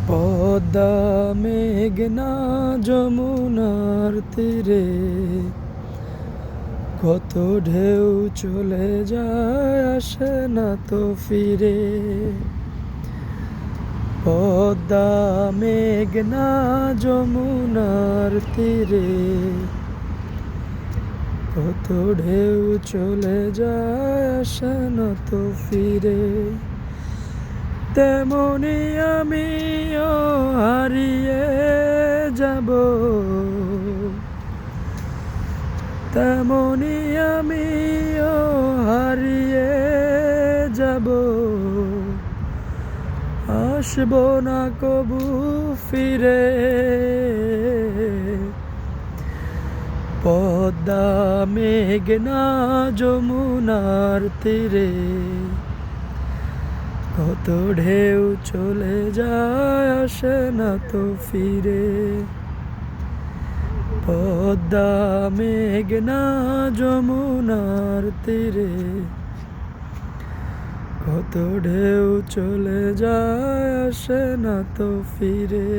পদ্মা মেঘনা যমুনার তীরে কত ঢেউ চলে যায়, আসে না তো ফিরে। পদ্মা মেঘনা যমুনার তীরে কত ঢেউ চলে যায়, আসে না তো ফিরে। তেমনি আমিও হারিয়ে যাব, তেমনি আমিও হারিয়ে যাব, আসব না কবু ফিরে। পদ্মা মেঘনা যমুনার তীরে কত ঢেউ চলে যায়, আসে না তো ফিরে। পদ্মা মেঘনা যমুনার তীরে কত ঢেউ চলে যায়, আসে না তো ফিরে।